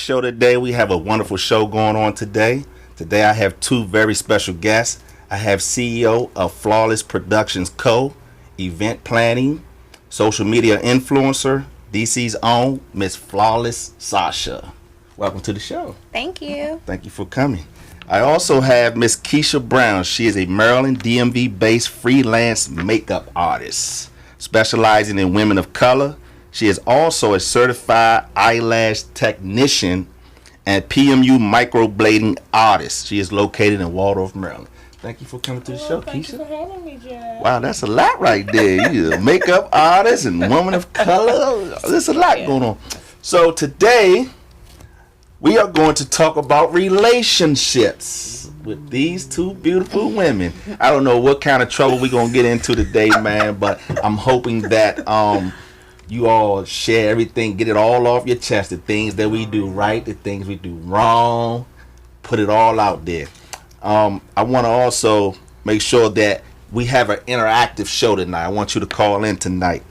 show today. We have a wonderful show going on today. Today I have two very special guests. I have CEO of Flawless Productions Co., event planning, social media influencer, DC's own Miss Flawless Sasha. Welcome to the show. Thank you. Thank you for coming. I also have Miss Kiesha Brown. She is a Maryland DMV-based freelance makeup artist, specializing in women of color. She is also a certified eyelash technician and PMU microblading artist. She is located in Waldorf, Maryland. Thank you for coming to the show, Kiesha. Thank you for having me, Jack. Wow, that's a lot right there. You're a makeup artist and woman of color. There's a lot going on. So today, we are going to talk about relationships with these two beautiful women. I don't know what kind of trouble we're going to get into today, man, but I'm hoping that you all share everything, get it all off your chest, the things that we do right, the things we do wrong, put it all out there. I want to also make sure that we have an interactive show tonight. I want you to call in tonight.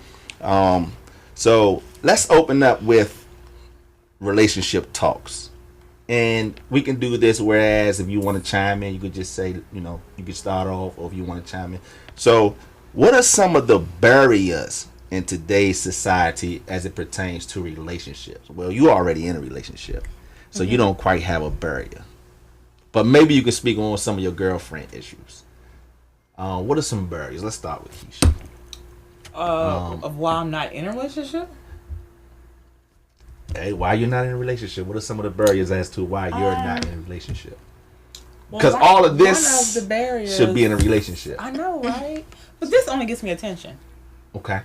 So let's open up with relationship talks, and we can do this whereas if you want to chime in, you could just say, you could start off, or if you want to chime in. So what are some of the barriers in today's society as it pertains to relationships? Well, you're already in a relationship, so you don't quite have a barrier, but maybe you can speak on some of your girlfriend issues. What are some barriers? Let's start with Kiesha. Of why I'm not in a relationship? Hey, why you're not in a relationship? What are some of the barriers as to why you're not in a relationship? Well, Because all of this one of the barriers should be in a relationship. I know, right? But this only gets me attention. Okay.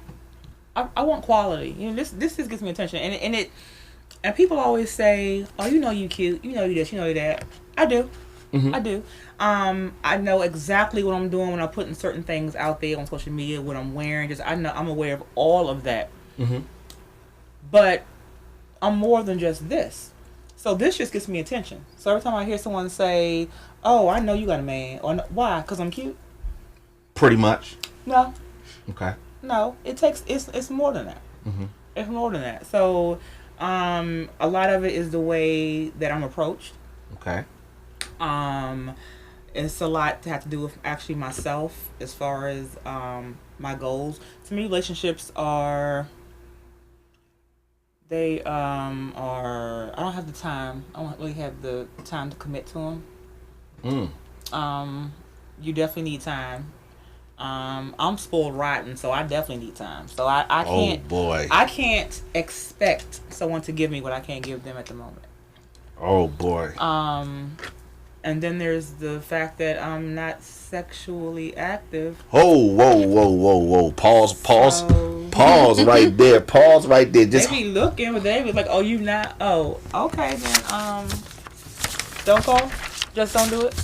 I want quality. This just gets me attention, and people always say, "Oh, you cute, you this, you that." I do. Mm-hmm. I do. I know exactly what I'm doing when I'm putting certain things out there on social media, what I'm wearing. I'm aware of all of that. Mm-hmm. But I'm more than just this. So this just gets me attention. So every time I hear someone say, "Oh, I know you got a man," or why? Because I'm cute? Pretty much. No. Okay. No. It's more than that. Mm-hmm. It's more than that. So a lot of it is the way that I'm approached. Okay. It's a lot to have to do with actually myself as far as my goals. To me, relationships are I don't have the time. I don't really have the time to commit to them. You definitely need time. I'm spoiled rotten, so I definitely need time. So I can't. Oh boy. I can't expect someone to give me what I can't give them at the moment. Oh boy. And then there's the fact that I'm not sexually active. Oh, whoa. Pause right there. Pause right there. Just They be looking, but they be like, "Oh, you not? Oh, okay then. Don't call. Just don't do it."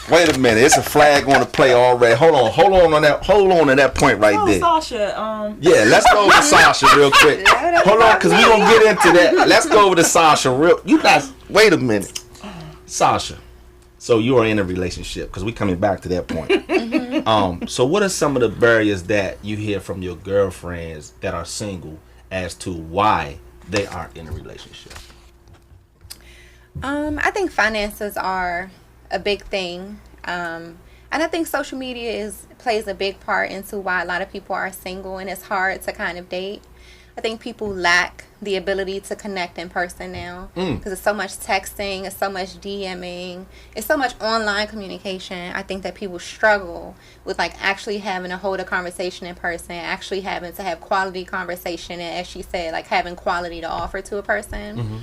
wait a minute. It's a flag on the play already. Hold on to that point right there. Sasha. Yeah, let's go over to Sasha real quick. Hold on, because we're going to get into that. Let's go over to Sasha real. You guys, wait a minute. Sasha, so you are in a relationship, because we're coming back to that point. So what are some of the barriers that you hear from your girlfriends that are single as to why they aren't in a relationship? I think finances are a big thing. And I think social media plays a big part into why a lot of people are single and it's hard to kind of date. I think people lack the ability to connect in person now because it's so much texting, it's so much DMing, it's so much online communication. I think that people struggle with actually having to hold a conversation in person, actually having to have quality conversation, and as she said, having quality to offer to a person. Mm-hmm.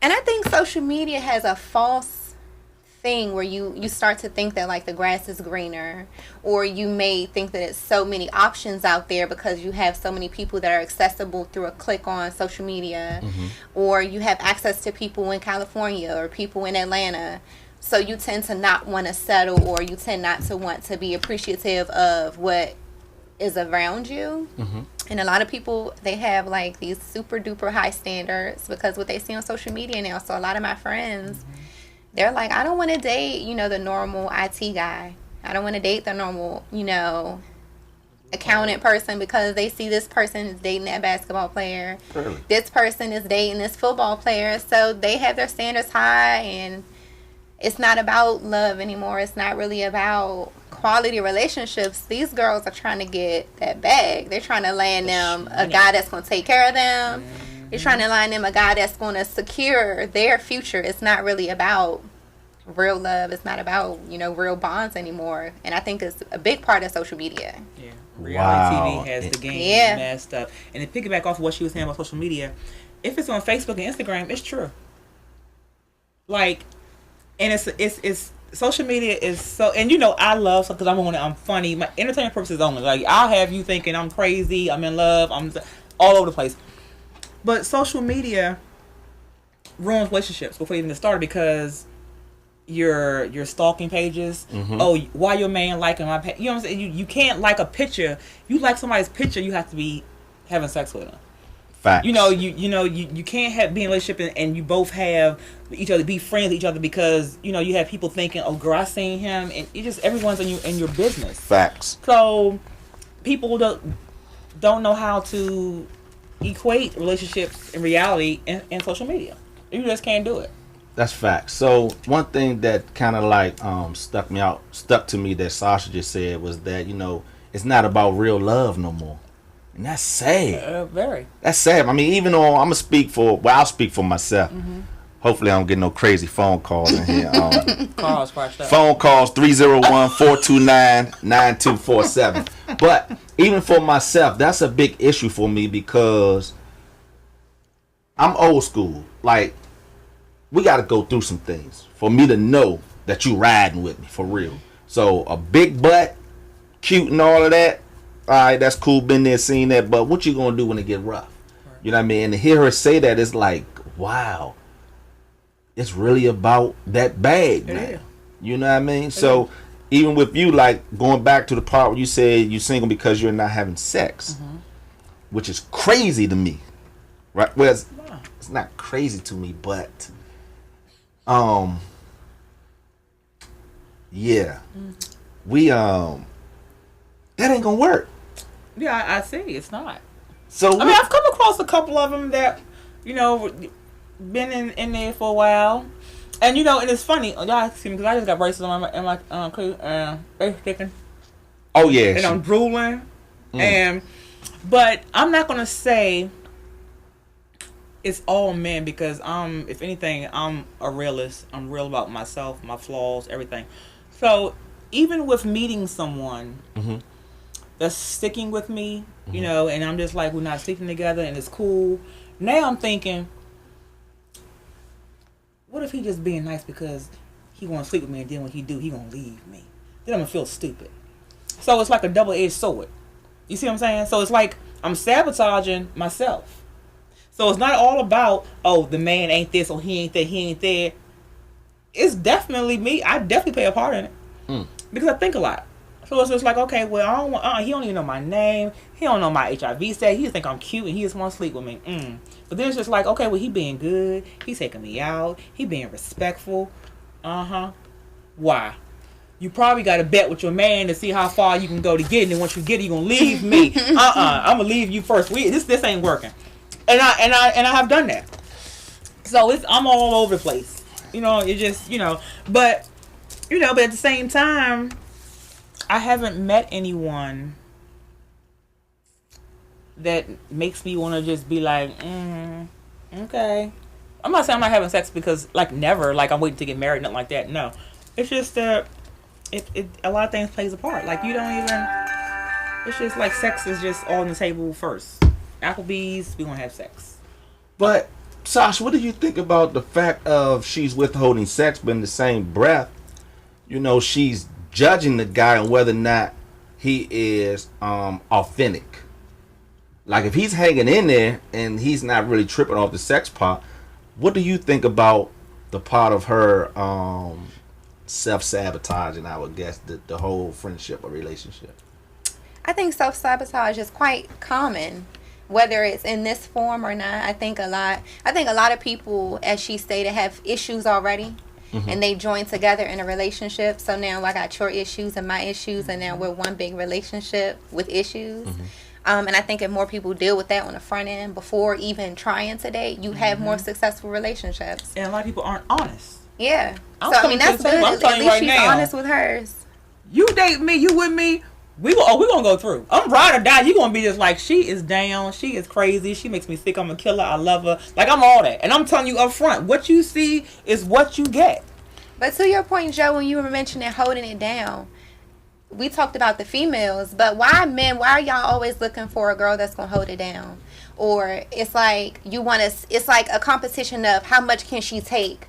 And I think social media has a false thing where you start to think that the grass is greener, or you may think that it's so many options out there because you have so many people that are accessible through a click on social media, or you have access to people in California or people in Atlanta, so you tend to not want to settle, or you tend not to want to be appreciative of what is around you. And a lot of people, they have these super duper high standards because what they see on social media now. So a lot of my friends, they're like, I don't want to date, the normal IT guy. I don't want to date the normal, accountant person because they see this person is dating that basketball player. Really? This person is dating this football player. So they have their standards high, and it's not about love anymore. It's not really about quality relationships. These girls are trying to get that bag. They're trying to land them a guy that's going to take care of them. They're trying to land them a guy that's going to secure their future. It's not really about real love. It's not about, real bonds anymore. And I think it's a big part of social media. Yeah. Reality TV has the game messed up. And to piggyback off of what she was saying about social media, if it's on Facebook and Instagram, it's true. Like, and it's social media is so, and I love because I'm funny. My entertainment purposes only. Like, I'll have you thinking I'm crazy, I'm in love, I'm all over the place. But social media ruins relationships before even it started because your stalking pages. Mm-hmm. Oh, why your man liking my page? You know what I'm saying? You can't like a picture. You like somebody's picture, you have to be having sex with them. Facts. You can't be in a relationship and you both have each other, be friends with each other because you have people thinking, oh girl, I seen him, and you just everyone's in your business. Facts. So people don't know how to equate relationships in reality in social media. You just can't do it. That's facts. So one thing that kind of like stuck to me that Sasha just said was that it's not about real love no more. And that's sad. Very. That's sad. I mean, even though I'll speak for myself. Mm-hmm. Hopefully I don't get no crazy phone calls in here. Phone calls 301-429-9247. But even for myself, that's a big issue for me because I'm old school. Like, we got to go through some things for me to know that you riding with me for real. So a big butt, cute and all of that, all right, that's cool, been there, seen that, but what you gonna do when it get rough? You know what I mean? And to hear her say that, it's like, wow, it's really about that bag, man. Yeah. You know what I mean? So even with you, like, going back to the part where you said you're single because you're not having sex, which is crazy to me, right? Well, it's not crazy to me, but we that ain't gonna work. Yeah, I see. It's not. So I've come across a couple of them that, been in there for a while, and and it's funny. Y'all see me because I just got braces on my face sticking. Oh yeah, and I'm drooling, but I'm not gonna say it's all men because if anything, I'm a realist. I'm real about myself, my flaws, everything. So even with meeting someone. Mm-hmm. That's sticking with me, and I'm just like, we're not sleeping together and it's cool. Now I'm thinking, what if he just being nice because he want to sleep with me and then when he do, he gonna leave me. Then I'm gonna feel stupid. So it's like a double-edged sword. You see what I'm saying? So it's like I'm sabotaging myself. So it's not all about, oh, the man ain't this or he ain't that, he ain't there. It's definitely me. I definitely play a part in it. Because I think a lot. So it's just like, okay, well, I don't want, he don't even know my name. He don't know my HIV status. He just think I'm cute and he just want to sleep with me. But then it's just like, okay, well, he being good. He's taking me out. He being respectful. Why? You probably got to bet with your man to see how far you can go to get it. And once you get it, you're going to leave me. I'm going to leave you first. This ain't working. And I have done that. So I'm all over the place. It just, but at the same time, I haven't met anyone that makes me want to just be like, okay. I'm not saying I'm not having sex because, like, never, like, I'm waiting to get married, nothing like that. No. It's just that a lot of things plays a part. Like, you don't even, it's just like sex is just on the table first. Applebee's, we gonna have sex. But, Sasha, what do you think about the fact of she's withholding sex, but in the same breath, she's judging the guy on whether or not he is authentic. Like, if he's hanging in there and he's not really tripping off the sex part, what do you think about the part of her self-sabotaging, I would guess, the whole friendship or relationship? I think self-sabotage is quite common, whether it's in this form or not. I think a lot of people, as she stated, have issues already. and they join together in a relationship. So now I got your issues and my issues, and now we're one big relationship with issues. And I think if more people deal with that on the front end before even trying to date, you have more successful relationships. And a lot of people aren't honest. Yeah. I'm So I mean, that's good. I'm At telling you least right she's now. honest with hers. You date me, you with me. We gonna go through. I'm ride or die. You gonna be just like, she is down. She is crazy. She makes me sick. I'm a killer. I love her. Like, I'm all that. And I'm telling you up front, what you see is what you get. But to your point, Joe, when you were mentioning holding it down, we talked about the females, but why are y'all always looking for a girl that's gonna hold it down? Or it's like it's like a competition of how much can she take,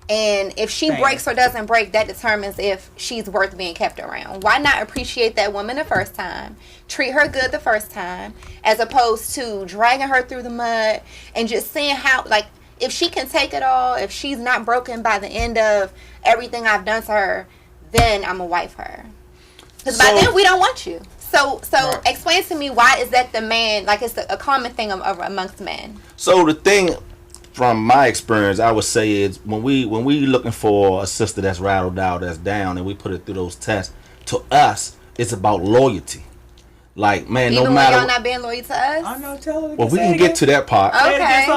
and if she breaks or doesn't break, that determines if she's worth being kept around. Why not appreciate that woman the first time, treat her good the first time, as opposed to dragging her through the mud and just seeing how, like, if she can take it all, if she's not broken by the end of everything I've done to her, then I'm gonna wife her. Because by then we don't want you. So right. Explain to me, why is that the man, like it's a common thing amongst men? So the thing, from my experience, I would say is when we looking for a sister that's rattled out, that's down, and we put it through those tests, to us, it's about loyalty. Like, man, even no matter when y'all not being loyal to us? I know, tell her. Well, we can get to that part. Okay.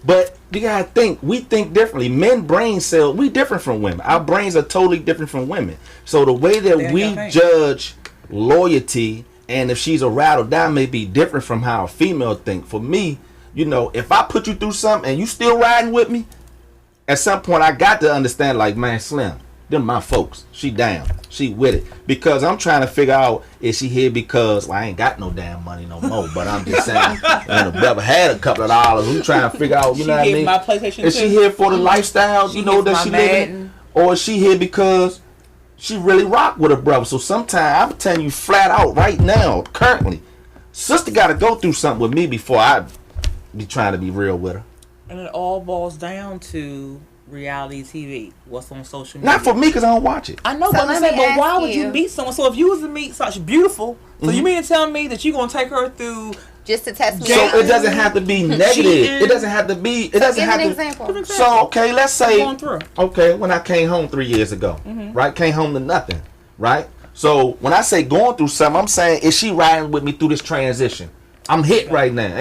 But you gotta think, we think differently. Men brain cells, we different from women. Our brains are totally different from women. So the way that we judge loyalty, and if she's a rattle down, may be different from how a female think. For me, you know, if I put you through something and you still riding with me, at some point I got to understand, like, man, Slim, them my folks. She down. She with it. Because I'm trying to figure out, is she here because, well, I ain't got no damn money no more, but I'm just saying, and the brother had a couple of dollars. I'm trying to figure out, you know what I mean? My PlayStation is she here for the lifestyle, you know, that she living? Or is she here because she really rock with her brother? So sometimes, I'm telling you flat out right now, currently, sister got to go through something with me before I be trying to be real with her. And it all boils down to reality TV. What's on social media? Not for me, because I don't watch it. I know, So but I'm saying, but why would you meet someone? So if you was to meet Sasha, beautiful, so you mean to tell me that you're gonna take her through just to test me? So it doesn't have to be negative. It doesn't have to be. It doesn't have to. Give an example. So okay, let's say okay, when I came home 3 years ago, right? Came home to nothing, right? So when I say going through something, I'm saying, is she riding with me through this transition? I'm hit right now.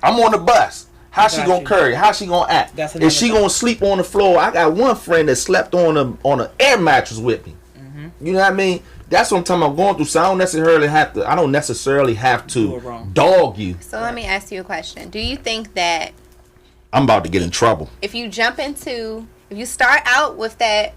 I'm on the bus. How she gonna carry? How she gonna act? Is she gonna sleep on the floor? I got one friend that slept on an air mattress with me. You know what I mean? That's what I'm talking about, going through. So I don't necessarily have to dog you. So let me ask you a question. Do you think that I'm about to get in trouble if you start out with that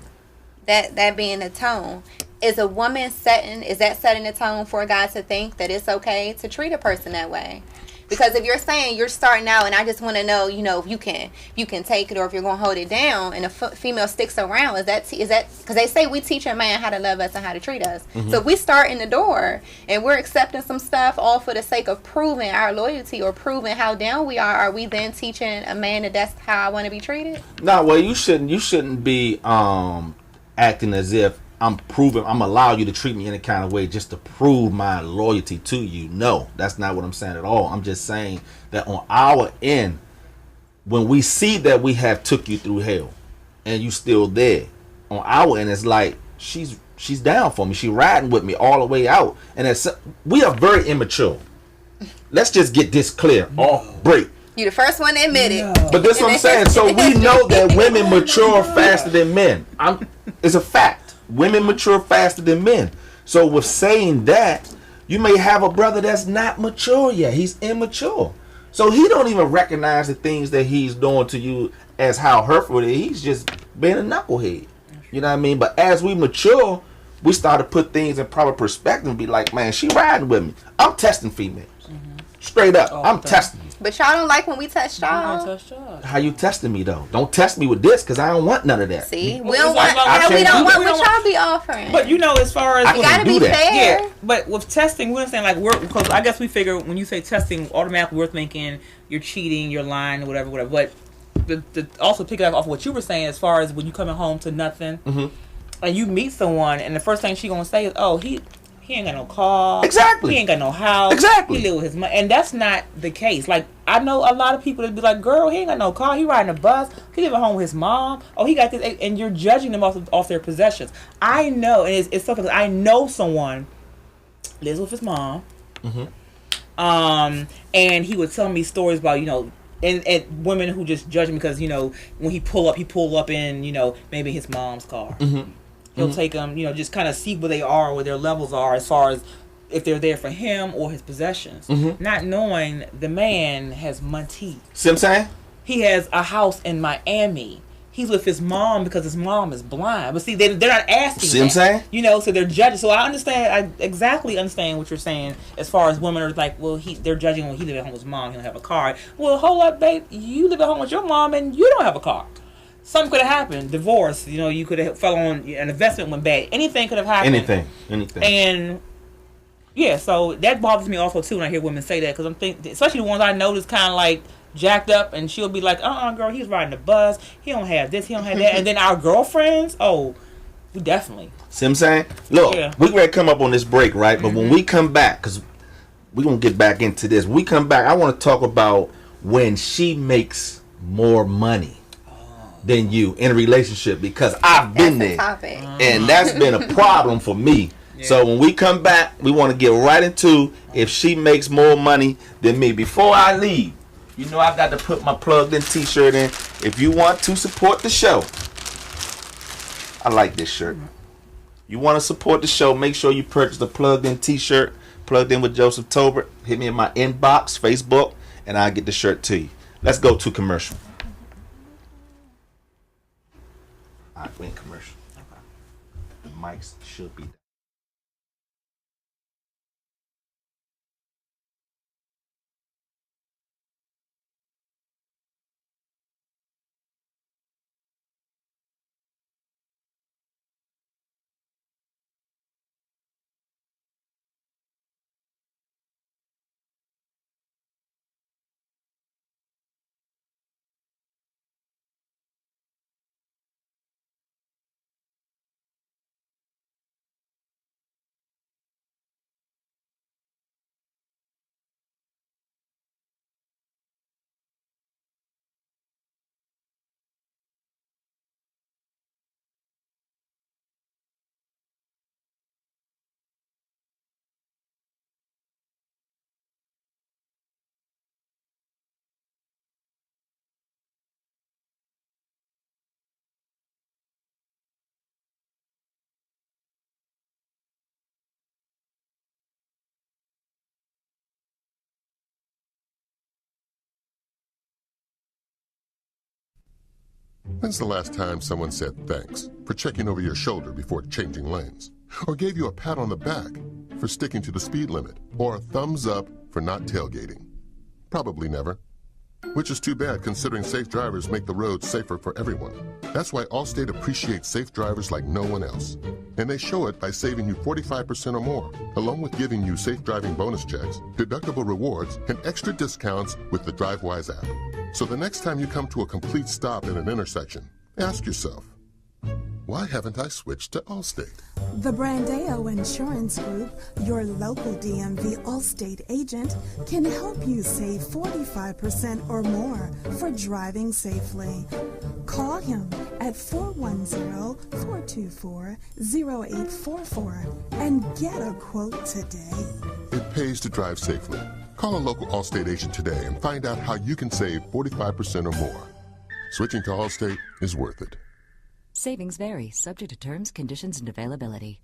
being the tone, is that setting the tone for a guy to think that it's okay to treat a person that way? Because if you're saying you're starting out and I just want to know, if you can take it, or if you're going to hold it down, and a female sticks around, is that because they say we teach a man how to love us and how to treat us. So if we start in the door and we're accepting some stuff all for the sake of proving our loyalty or proving how down we are we then teaching a man that that's how I want to be treated? No, well, you shouldn't be acting as if I'm allowing you to treat me any kind of way just to prove my loyalty to you. No, that's not what I'm saying at all. I'm just saying that on our end, when we see that we have took you through hell and you still there, on our end, it's like she's down for me. She riding with me all the way out. And we are very immature. Let's just get this clear. Off break. You the first one to admit it. But that's what I'm saying. So we know that women mature faster than men. It's a fact. Women mature faster than men. So with saying that, you may have a brother that's not mature yet. He's immature. So he don't even recognize the things that he's doing to you as how hurtful it is. He's just being a knucklehead. You know what I mean? But as we mature, we start to put things in proper perspective and be like, man, she riding with me. I'm testing females. Straight up. I'm testing you. But y'all don't like when we test y'all. How you testing me though? Don't test me with this, because I don't want none of that. See, we don't want what y'all be offering. But as far as you gotta be fair. Yeah, but with testing, we understand, like, because I guess we figure when you say testing, automatically we're thinking you're cheating, you're lying, whatever. But also pick up off what you were saying, as far as when you coming home to nothing, and you meet someone, and the first thing she gonna say is, "Oh, he ain't got no car. Exactly. He ain't got no house. Exactly. He live with his money. And that's not the case. Like, I know a lot of people that be like, girl, he ain't got no car. He riding a bus. He live at home with his mom. Oh, he got this. And you're judging them off their possessions. I know, and it's so because I know someone lives with his mom. And he would tell me stories about, you know, and women who just judge him because, you know, when he pull up in, you know, maybe his mom's car. He'll take them, you know, just kind of see where they are, where their levels are as far as if they're there for him or his possessions. Not knowing the man has money. See what I'm saying? He has a house in Miami. He's with his mom because his mom is blind. But see, they're not asking. See what I'm saying? You know, so they're judging. So I exactly understand what you're saying as far as women are like, well, they're judging when he live at home with his mom, he don't have a car. Well, hold up, babe. You live at home with your mom and you don't have a car. Something could have happened. Divorce. You know, you could have fell on an investment went bad. Anything could have happened. Anything. And yeah, so that bothers me also too when I hear women say that because I'm thinking, especially the ones I know that's kind of like jacked up, and she'll be like, girl, he's riding the bus. He don't have this. He don't have that. And then our girlfriends, we definitely. See what I'm saying? Look, we ready to come up on this break, right? But when we come back, because we're going to get back into this. When we come back, I want to talk about when she makes more money than you in a relationship, because I've been there. And that's been a problem for me. Yeah. So when we come back, we want to get right into if she makes more money than me. Before I leave, you know I've got to put my plugged in t-shirt in. If you want to support the show, I like this shirt. You want to support the show, make sure you purchase the plugged in t-shirt, plugged in with Joseph Tolbert. Hit me in my inbox, Facebook, and I'll get the shirt to you. Let's go to commercial. All right, we're in commercial. The mics should be down. When's the last time someone said thanks for checking over your shoulder before changing lanes? Or gave you a pat on the back for sticking to the speed limit? Or a thumbs up for not tailgating? Probably never. Which is too bad considering safe drivers make the roads safer for everyone. That's why Allstate appreciates safe drivers like no one else. And they show it by saving you 45% or more, along with giving you safe driving bonus checks, deductible rewards, and extra discounts with the DriveWise app. So the next time you come to a complete stop in an intersection, ask yourself, why haven't I switched to Allstate? The Brandeo Insurance Group, your local DMV Allstate agent, can help you save 45% or more for driving safely. Call him at 410-424-0844 and get a quote today. It pays to drive safely. Call a local Allstate agent today and find out how you can save 45% or more. Switching to Allstate is worth it. Savings vary, subject to terms, conditions, and availability.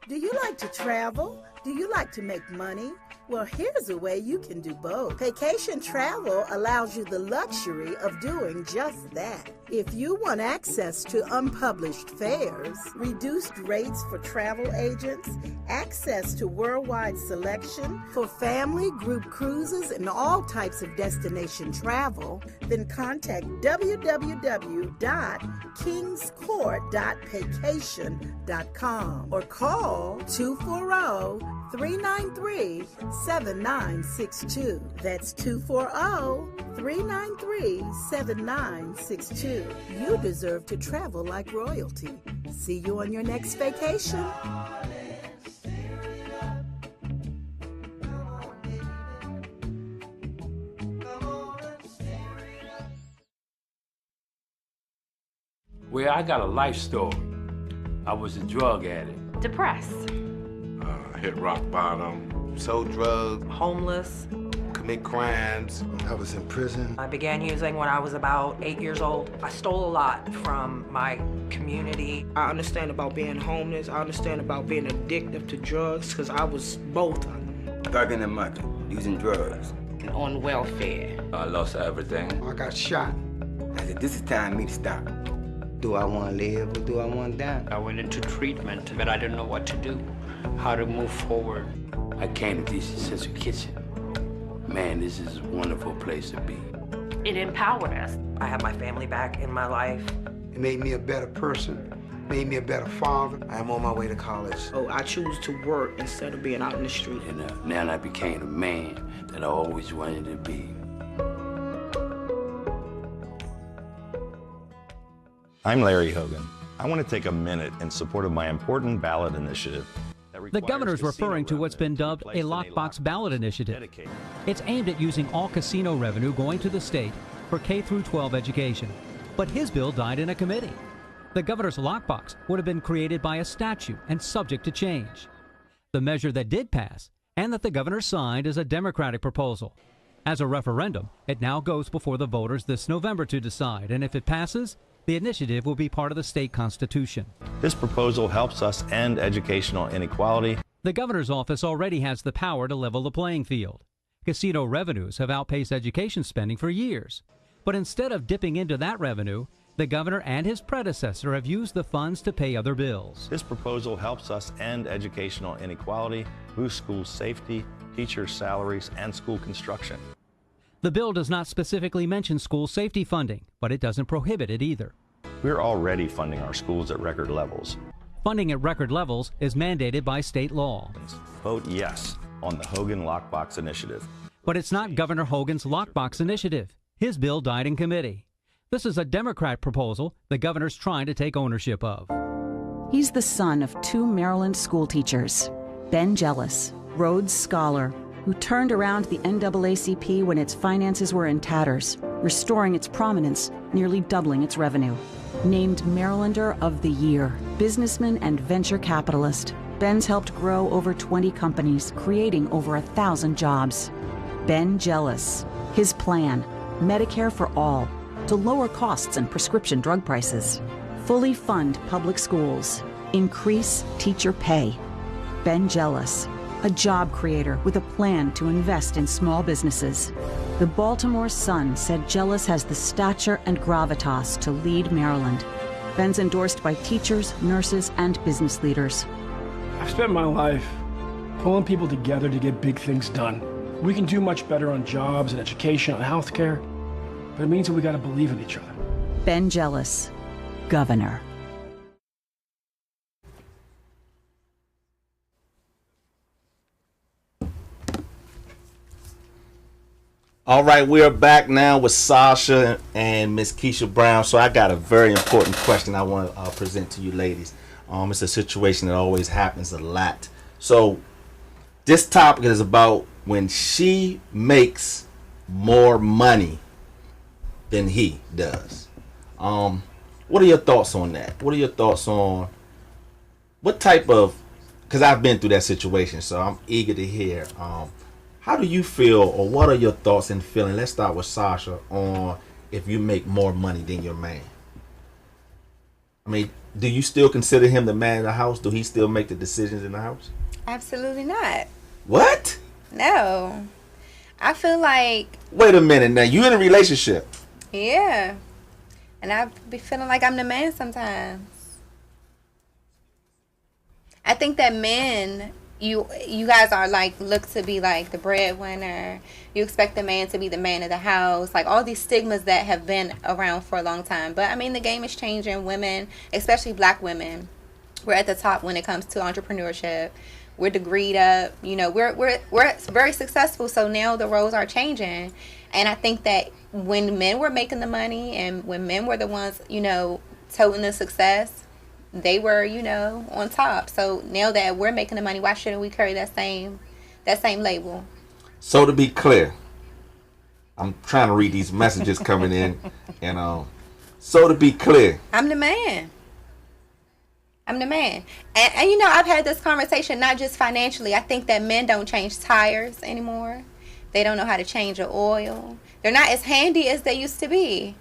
Do you like to travel? Do you like to make money? Well, here's a way you can do both. Vacation travel allows you the luxury of doing just that. If you want access to unpublished fares, reduced rates for travel agents, access to worldwide selection for family, group cruises, and all types of destination travel, then contact www.kingscourt.vacation.com or call 240-393-7962. That's 240-393-7962. You deserve to travel like royalty. See you on your next vacation. Well, I got a life story. I was a drug addict. Depressed. Hit rock bottom, sold drugs, Homeless. commit crimes. I was in prison. I began using when I was about 8 years old. I stole a lot from my community. I understand about being homeless. I understand about being addicted to drugs because I was both. Thugging and mugging, using drugs. And on welfare. I lost everything. I got shot. I said, this is time for me to stop. Do I want to live or do I want to die? I went into treatment, but I didn't know what to do, how to move forward. I came to this Central Kitchen. Man, this is a wonderful place to be. It empowered us. I have my family back in my life. It made me a better person, made me a better father. I'm on my way to college. Oh, I choose to work instead of being out in the street. And now I became the man that I always wanted to be. I'm Larry Hogan. I want to take a minute in support of my important ballot initiative. The governor's referring to what's been dubbed a lockbox ballot initiative. It's aimed at using all casino revenue going to the state for K-12 education. But his bill died in a committee. The governor's lockbox would have been created by a statute and subject to change. The measure that did pass and that the governor signed is a Democratic proposal. As a referendum, it now goes before the voters this November to decide, and if it passes, the initiative will be part of the state constitution. This proposal helps us end educational inequality. The governor's office already has the power to level the playing field. Casino revenues have outpaced education spending for years. But instead of dipping into that revenue, the governor and his predecessor have used the funds to pay other bills. This proposal helps us end educational inequality, boost school safety, teachers' salaries, and school construction. The bill does not specifically mention school safety funding, but it doesn't prohibit it either. We're already funding our schools at record levels. Funding at record levels is mandated by state law. Vote yes on the Hogan Lockbox Initiative. But it's not Governor Hogan's Lockbox Initiative. His bill died in committee. This is a Democrat proposal the governor's trying to take ownership of. He's the son of 2 Maryland school teachers, Ben Jealous, Rhodes Scholar, who turned around the NAACP when its finances were in tatters, restoring its prominence, nearly doubling its revenue. Named Marylander of the Year, businessman and venture capitalist, Ben's helped grow over 20 companies, creating over 1,000 jobs. Ben Jealous. His plan, Medicare for all, to lower costs and prescription drug prices. Fully fund public schools. Increase teacher pay. Ben Jealous. A job creator with a plan to invest in small businesses. The Baltimore Sun said Jealous has the stature and gravitas to lead Maryland. Ben's endorsed by teachers, nurses, and business leaders. I've spent my life pulling people together to get big things done. We can do much better on jobs and education and healthcare, but it means that we gotta believe in each other. Ben Jealous, Governor. All right, we are back now with Sasha and Miss Kiesha Brown. So I got a very important question I want to present to you ladies. It's a situation that always happens a lot. So this topic is about when she makes more money than he does. What are your thoughts on that? What are your thoughts on what type of, because I've been through that situation, so I'm eager to hear. How do you feel, or what are your thoughts and feelings? Let's start with Sasha on if you make more money than your man. I mean, do you still consider him the man of the house? Do he still make the decisions in the house? Absolutely not. What? No. I feel like... Wait a minute now. You in a relationship? Yeah. And I be feeling like I'm the man sometimes. I think that men... You guys are like, look to be like the breadwinner. You expect the man to be the man of the house. Like all these stigmas that have been around for a long time. But I mean, the game is changing. Women, especially black women, we're at the top when it comes to entrepreneurship. We're degreed up. You know, we're very successful. So now the roles are changing. And I think that when men were making the money and when men were the ones, you know, toting the success, they were, you know, on top. So now that we're making the money, why shouldn't we carry that same label? So to be clear, I'm trying to read these messages coming in, and So to be clear, I'm the man. I'm the man. And you know, I've had this conversation not just financially. I think that men don't change tires anymore. They don't know how to change the oil. They're not as handy as they used to be.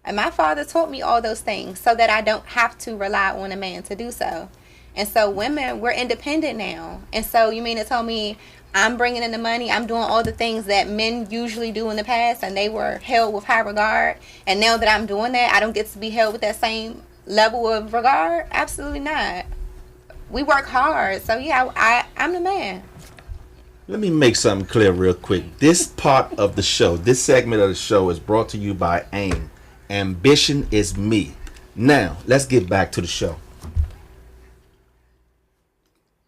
And my father taught me all those things so that I don't have to rely on a man to do so. And so women, we're independent now. And so you mean to tell me I'm bringing in the money, I'm doing all the things that men usually do in the past and they were held with high regard. And now that I'm doing that, I don't get to be held with that same level of regard? Absolutely not. We work hard. So yeah, I'm the man. Let me make something clear real quick. This part of the show, this segment of the show is brought to you by AIM. Ambition is me. Now, let's get back to the show.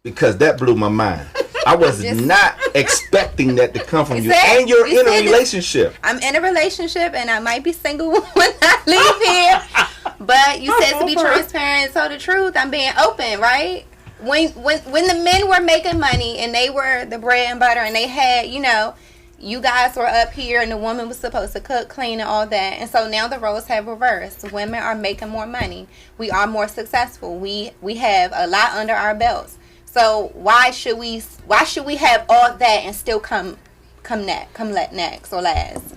Because that blew my mind. I was not expecting that to come from you. And you're in a relationship. I'm in a relationship and I might be single when I leave here. But you said to be transparent, so the truth, I'm being open, right? When the men were making money and they were the bread and butter and they had, you know, you guys were up here and the woman was supposed to cook, clean, and all that. And so now the roles have reversed. Women are making more money. We are more successful. We have a lot under our belts. So why should we have all that and still come next or last?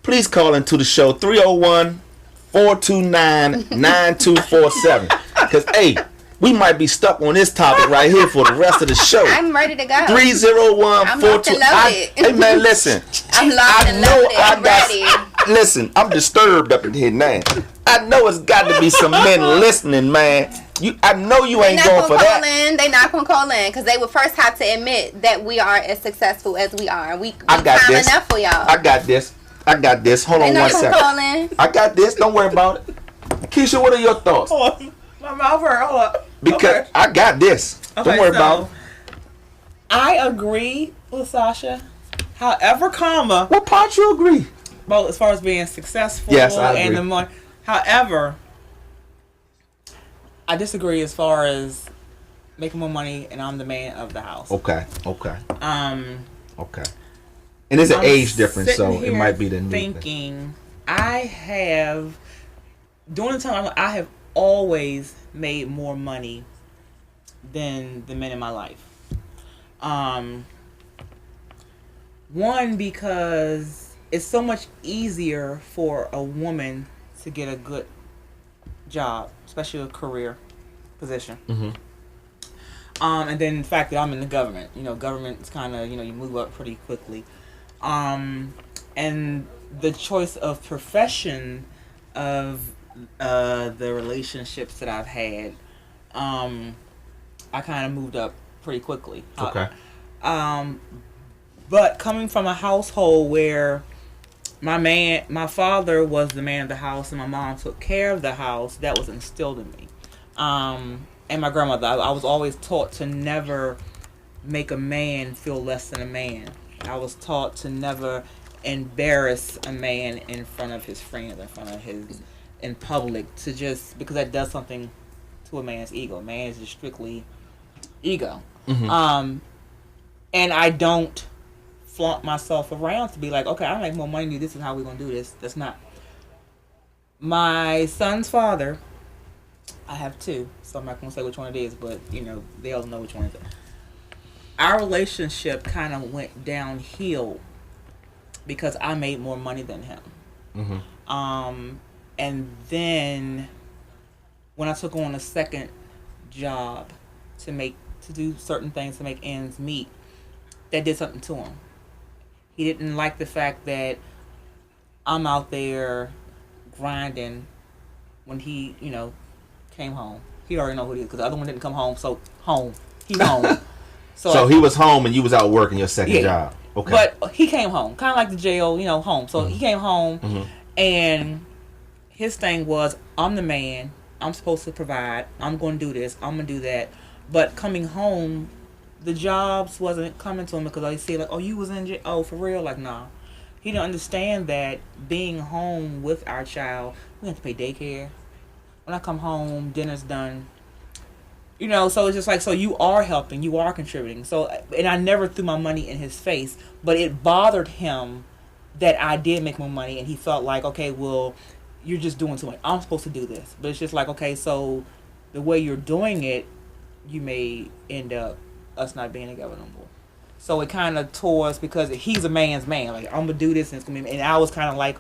Please call into the show 301-429-9247. Because hey, we might be stuck on this topic right here for the rest of the show. I'm ready to go. 301-429. Hey man, listen. I'm locked and loaded. I'm ready. Listen, I'm disturbed up in here now. I know it's got to be some men listening, man. I know you ain't going for that. They not gonna call in because they would first have to admit that we are as successful as we are. We I got time this. enough for y'all. I got this. Hold on one second. I got this. Don't worry about it. Kiesha, what are your thoughts? Hold on. My mouth hurt. Hold up. Because I got this. Don't worry about it. I agree with Sasha. However, what part you agree? Well, as far as being successful, yes, I agree. And the money. However, I disagree as far as making more money and I'm the man of the house. Okay. Okay. And there's an age difference, so it might be the new thing. I have during the time I have always made more money than the men in my life. One, because it's so much easier for a woman to get a good job, especially a career position. Mm-hmm. And then the fact that I'm in the government, government's kind of, you move up pretty quickly. And the choice of profession of the relationships that I've had, I kind of moved up pretty quickly. Okay. But coming from a household where my father was the man of the house and my mom took care of the house, that was instilled in me. And my grandmother, I was always taught to never make a man feel less than a man. I was taught to never embarrass a man in front of his friends, in public, because that does something to a man's ego. Man is just strictly ego. Mm-hmm. And I don't flaunt myself around to be like, okay, I make more money than you. This is how we're going to do this. That's not. My son's father, I have two, so I'm not going to say which one it is, but, they all know which one it is. Our relationship kind of went downhill because I made more money than him. Mm-hmm. And then when I took on a second job to do certain things to make ends meet, that did something to him. He didn't like the fact that I'm out there grinding when he, came home. He already know who he is because the other one didn't come home, so he's home. So he was home and you was out working your second job. Okay. But he came home, kind of like the jail, home. So he came home, and his thing was, I'm the man. I'm supposed to provide. I'm going to do this. I'm going to do that. But coming home, the jobs wasn't coming to him because they say, like, oh, you was in jail. Oh, for real? Like, nah. He didn't understand that being home with our child, we have to pay daycare. When I come home, dinner's done. So it's just like, so you are helping, you are contributing. So, and I never threw my money in his face, but it bothered him that I did make more money, and he felt like, okay, well, you're just doing too much. I'm supposed to do this. But it's just like, okay, so the way you're doing it, you may end up us not being together no more. So it kind of tore us because he's a man's man. Like, I'm going to do this and it's going to be... And I was kind of like,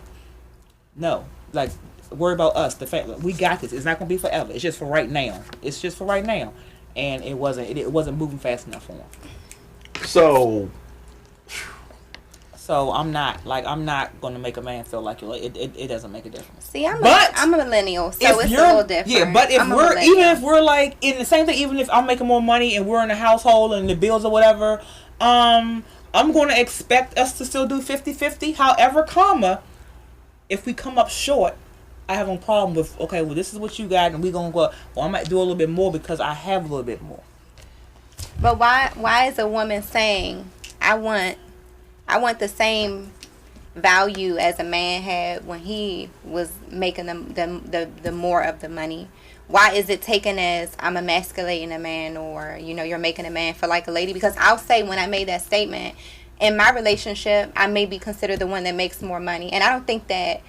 no. Like, worry about us. The fact that we got this. It's not going to be forever. It's just for right now. It's just for right now. And it wasn't moving fast enough for him. So I'm not going to make a man feel like it doesn't make a difference. See, I'm a millennial, so it's a little different. Yeah, but if we're like in the same thing, even if I'm making more money and we're in a household and the bills or whatever, I'm going to expect us to still do 50-50. However, if we come up short, I have no problem with, okay, well, this is what you got, and we're going to go, well, I might do a little bit more because I have a little bit more. But why is a woman saying, I want the same value as a man had when he was making the more of the money? Why is it taken as I'm emasculating a man, or you're making a man feel like a lady? Because I'll say, when I made that statement, in my relationship, I may be considered the one that makes more money, and I don't think that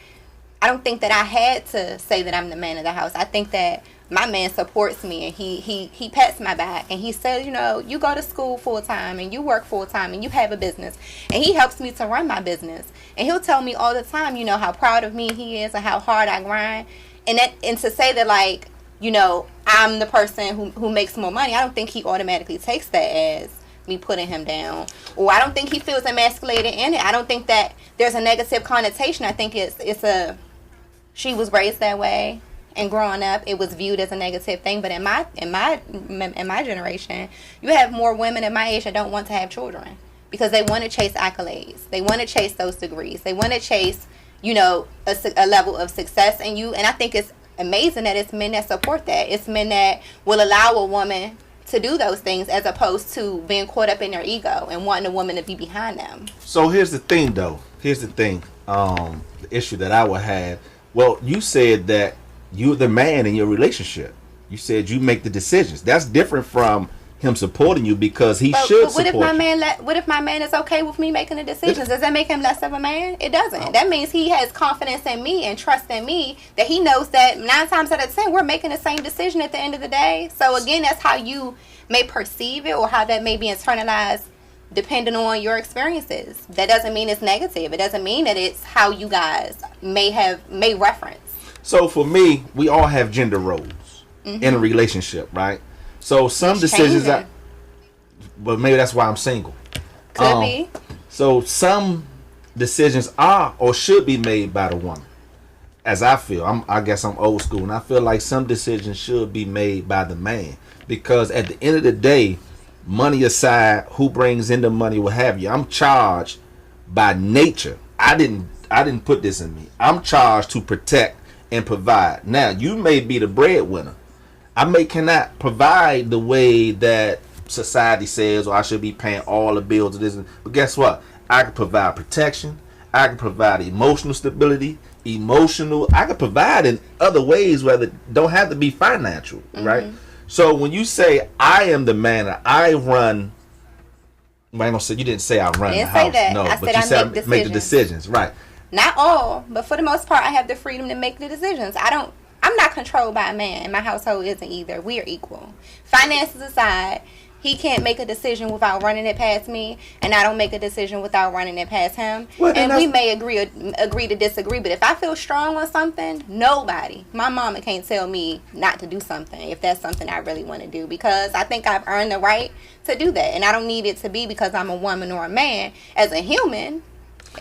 I had to say that I'm the man of the house. I think that my man supports me, and he pats my back, and he says, you go to school full time and you work full time and you have a business, and he helps me to run my business, and he'll tell me all the time, how proud of me he is and how hard I grind, and to say that, like, I'm the person who makes more money, I don't think he automatically takes that as me putting him down, or I don't think he feels emasculated in it. I don't think that there's a negative connotation. I think she was raised that way. And growing up, it was viewed as a negative thing. But in my generation, you have more women at my age that don't want to have children because they want to chase accolades. They want to chase those degrees. They want to chase, a level of success. And I think it's amazing that it's men that support that. It's men that will allow a woman to do those things, as opposed to being caught up in their ego and wanting a woman to be behind them. So here's the thing, though. The issue that I would have. Well, you said that you're the man in your relationship. You said you make the decisions. That's different from him supporting you, because he should support you. What if my man is okay with me making the decisions? Does that make him less of a man? It doesn't. That means he has confidence in me and trust in me, that he knows that 9 times out of 10 we're making the same decision at the end of the day. So again, that's how you may perceive it, or how that may be internalized depending on your experiences. That doesn't mean it's negative. It doesn't mean that it's how you guys may reference. So for me, we all have gender roles in a relationship, right? So some decisions, but maybe that's why I'm single. Could be. So some decisions are or should be made by the woman. As I feel, I guess I'm old school, and I feel like some decisions should be made by the man, because at the end of the day, money aside, who brings in the money, what have you, I'm charged by nature. I didn't put this in me. I'm charged to protect and provide. Now, you may be the breadwinner. I cannot provide the way that society says, or I should be paying all the bills of this. But guess what? I can provide protection. I can provide emotional stability. I can provide in other ways, whether it don't have to be financial, right? So when you say I am the man, I run. I ain't gonna say, you didn't say I run the house. That. No, I but you said I make the decisions, right? Not all, but for the most part, I have the freedom to make the decisions. I'm not controlled by a man, and my household isn't either. We are equal. Finances aside, he can't make a decision without running it past me, and I don't make a decision without running it past him. Well, and we may agree to disagree, but if I feel strong on something, my mama can't tell me not to do something if that's something I really want to do, because I think I've earned the right to do that, and I don't need it to be because I'm a woman or a man. As a human.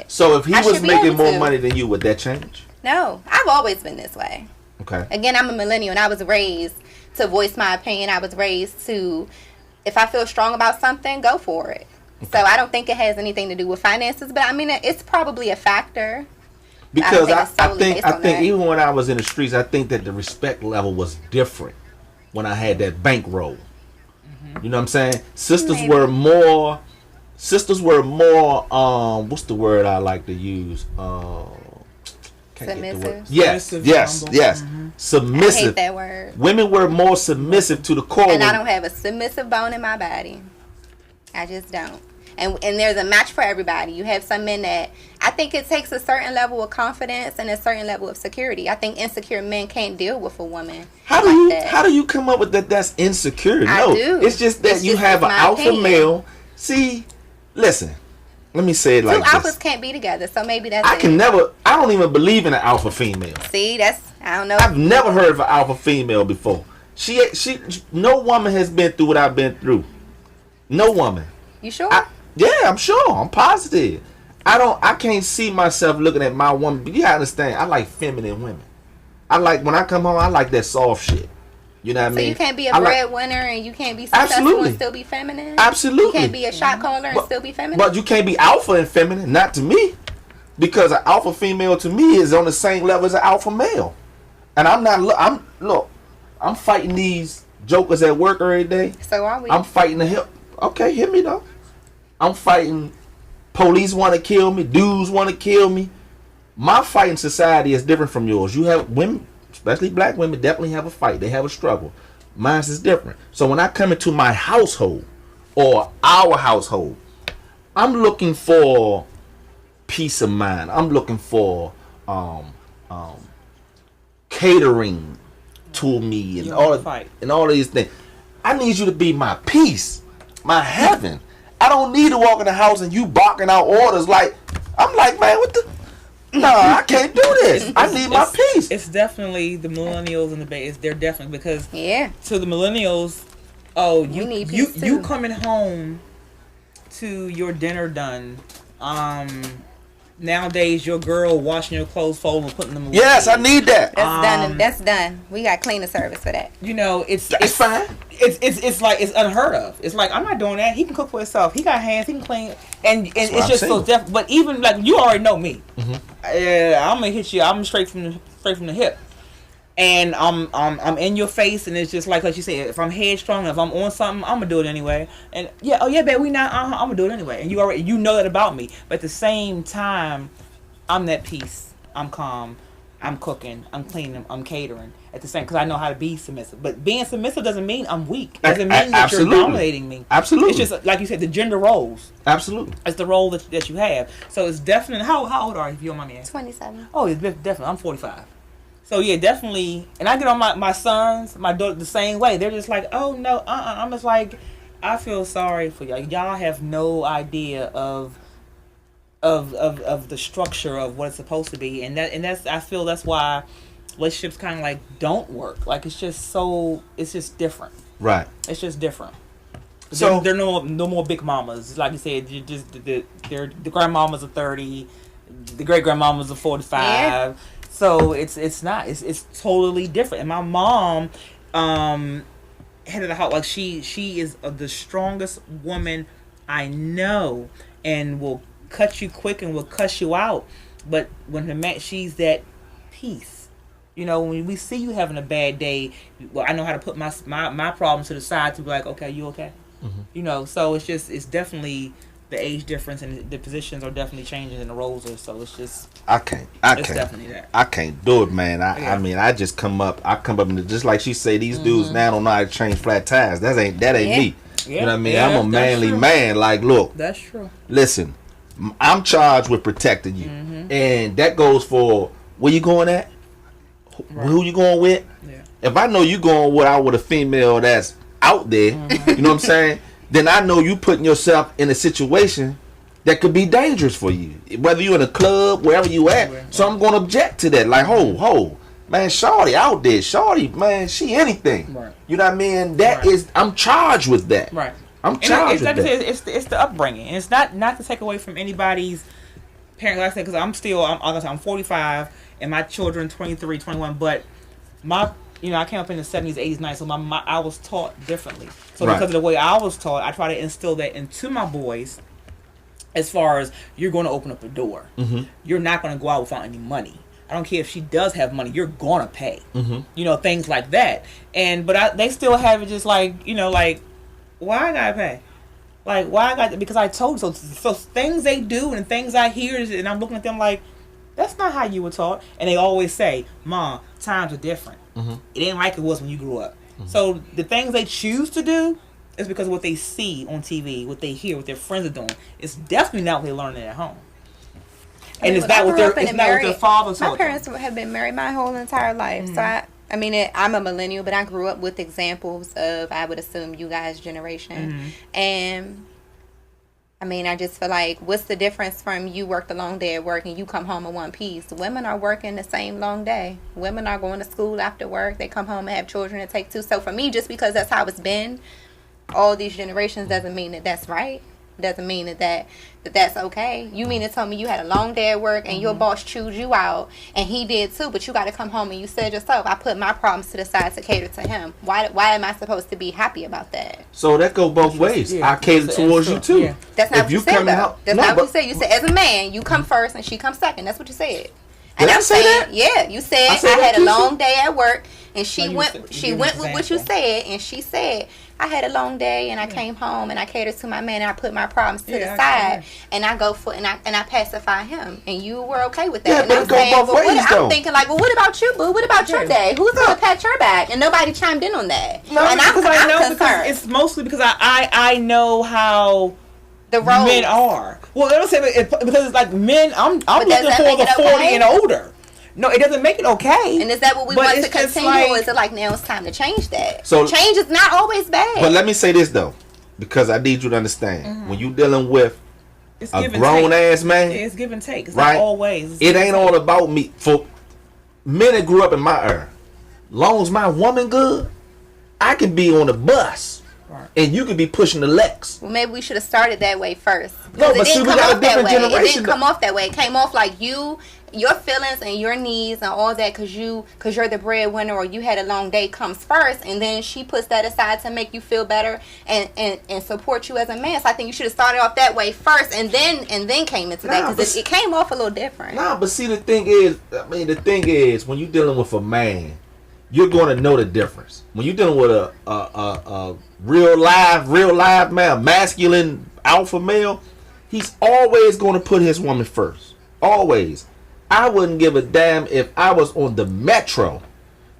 So if he was making more money than you, would that change? No, I've always been this way. Okay. Again, I'm a millennial, and I was raised to voice my opinion. I was raised to, if I feel strong about something, go for it. Okay. So I don't think it has anything to do with finances, but I mean, it's probably a factor. Because I think even when I was in the streets, I think that the respect level was different when I had that bankroll. You know what I'm saying? Sisters were more. What's the word I like to use? Submissive. Yes. Submissive. I hate that word. Women were more submissive to the core. And I don't have a submissive bone in my body. I just don't. and there's a match for everybody. You have some men that I think it takes a certain level of confidence and a certain level of security. I think insecure men can't deal with a woman. How do you come up with that? That's insecure. No, do. It's just that you have an alpha male. See, listen. Let me say it like this. Two alphas can't be together, so maybe that's I don't even believe in an alpha female. See, I don't know. I've never heard of an alpha female before. No woman has been through what I've been through. No woman. You sure? Yeah, I'm sure. I'm positive. I can't see myself looking at my woman. But you gotta understand, I like feminine women. When I come home, I like that soft shit. You know what I mean? So you can't be a breadwinner and you can't be successful and still be feminine? Absolutely. You can't be a shot caller and still be feminine? But you can't be alpha and feminine, not to me. Because an alpha female to me is on the same level as an alpha male. And I'm fighting these jokers at work every day. So are we. I'm fighting the hip. Okay, hear me though. I'm fighting police want to kill me, dudes want to kill me. My fighting society is different from yours. You have women, especially black women, definitely have a fight. They have a struggle. Mine is different. So when I come into my household or our household, I'm looking for peace of mind. I'm looking for catering to me and all of these things. I need you to be my peace, my heaven. I don't need to walk in the house and you barking out orders I'm like, man, what the? No, I can't do this. I need my peace. It's definitely the millennials and the babies. They're definitely because to the millennials, you coming home to your dinner done. Nowadays, your girl washing your clothes, folding, and putting them away. Yes, I need that. That's done. That's done. We got cleaner service for that. You know, it's fine. It's like it's unheard of. It's like I'm not doing that. He can cook for himself. He got hands. He can clean. And it's just so different. But even like you already know me. Mm-hmm. I'm gonna hit you. I'm straight from the hip. And I'm in your face, and it's just like you said. If I'm headstrong, if I'm on something, I'm gonna do it anyway. And babe, we not. I'm gonna do it anyway. And you know that about me. But at the same time, I'm that peace. I'm calm. I'm cooking. I'm cleaning. I'm catering. At the same, because I know how to be submissive. But being submissive doesn't mean I'm weak. Doesn't mean that you're dominating me. Absolutely. It's just like you said, the gender roles. Absolutely. It's the role that you have. So it's definitely. How old are you? If you don't mind me asking? 27. Oh, it's definitely. I'm 45. So yeah, definitely, and I get on my sons, my daughter the same way. They're just like, oh no, I'm just like, I feel sorry for y'all. Y'all have no idea of the structure of what it's supposed to be, and that's I feel that's why relationships kind of like don't work. Like it's just different. Right. It's just different. So there are no more big mamas. Like you said, the grandmamas are 30, the great grandmamas are 45. Yeah. So it's not. It's totally different. And my mom, head of the house, like she is the strongest woman I know, and will cut you quick and will cuss you out. But when the man, she's that peace. You know, when we see you having a bad day, well, I know how to put my problems to the side to be like, okay, you okay? Mm-hmm. You know, so it's definitely. The age difference and the positions are definitely changing and the roles are, so it's just I can't definitely that. I can't do it, man. I mean I come up and just like she say, these dudes now don't know how to change flat tires. That ain't me. Yeah. You know what I mean? Yeah, I'm a manly man. Like, look, that's true. Listen, I'm charged with protecting you, and that goes for where you going at, who you going with. Yeah. If I know you going with a female that's out there, you know what I'm saying? Then I know you putting yourself in a situation that could be dangerous for you. Whether you're in a club, wherever you at. So I'm going to object to that. Like, ho, man, shawty out there. Shawty, man, she anything. Right. You know what I mean? That is, I'm charged with that. Right. I'm charged with that. It's the upbringing. And it's not to take away from anybody's parents. Like I said, because I'm 45 and my children 23, 21. But I came up in the 70s, 80s, 90s, so I was taught differently. So because of the way I was taught, I try to instill that into my boys as far as you're going to open up a door. Mm-hmm. You're not going to go out without any money. I don't care if she does have money, you're going to pay. Mm-hmm. You know, things like that. But they still have it just like, like, why I got to pay? Like, why I got to, because I told you. So things they do and things I hear, and I'm looking at them like, that's not how you were taught. And they always say, Mom, times are different. Mm-hmm. It ain't like it was when you grew up. Mm-hmm. So the things they choose to do, It's because of what they see on TV, what they hear, what their friends are doing. It's definitely not what they're learning at home. And it's not what their fathers taught them. My parents have been married my whole entire life. So I'm a millennial, but I grew up with examples of, I would assume, you guys' generation. And I just feel like, what's the difference from you worked a long day at work and you come home in one piece? Women are working the same long day. Women are going to school after work. They come home and have children to take to. So for me, just because that's how it's been all these generations doesn't mean that that's right. Doesn't mean that's okay. You mean to tell me you had a long day at work and your boss chewed you out, and he did too, but you got to come home and you said yourself, I put my problems to the side to cater to him. Why am I supposed to be happy about that? So that goes both ways. I cater towards you too. That's not what you said, though. That's not what you said. You said, as a man, you come first and she comes second. That's what you said. And I'm saying, yeah, you said I had a long day at work, and she went with what you said, and she said, I had a long day and I came home and I catered to my man and I put my problems to the side and I go for and I pacify him, and you were okay with that. Yeah, and I'm saying, I'm thinking like, well, what about you, boo? What about your day? Who's gonna pat your back? And nobody chimed in on that. No, and I'm concerned. It's mostly because I know how the roles men are. Well, let me say because it's like men. I'm looking for the 40 and older. No, it doesn't make it okay. And is that what we want to continue, or is it like now it's time to change that? So change is not always bad. But let me say this though, because I need you to understand, when you dealing with a grown ass man, it's give and take. It's right? not always. It ain't all about me. For men that grew up in my era, long as my woman good, I can be on the bus. Right. And you could be pushing the Lex. Well, maybe we should have started that way first. No, but see, we got a different generation. It didn't come off that way. It came off like your feelings and your needs and all that, because you're the breadwinner, or you had a long day, comes first, and then she puts that aside to make you feel better and support you as a man. So I think you should have started off that way first, and then came into that, because it came off a little different. Nah, but see, the thing is, when you're dealing with a man, you're going to know the difference. When you're dealing with a real live man, masculine alpha male, he's always going to put his woman first. Always. I wouldn't give a damn if I was on the metro.